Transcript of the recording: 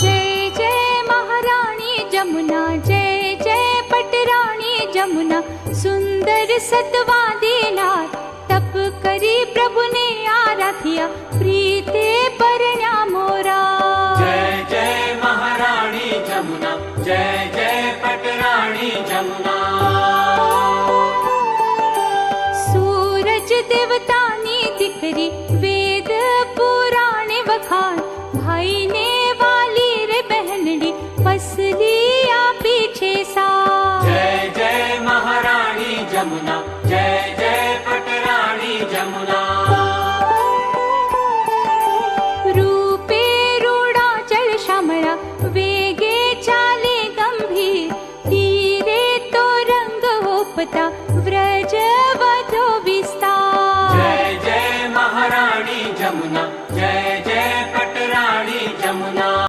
जय जय महारानी जमुना, जय जय पटरानी जमुना। सुंदर सतवा दीनार तप करी प्रभु ने आराध्या, प्रीते परण्या मोरा। जय जय महारानी जमुना, जय जय पटरानी जमुना। सूरज देवतानी दिकरी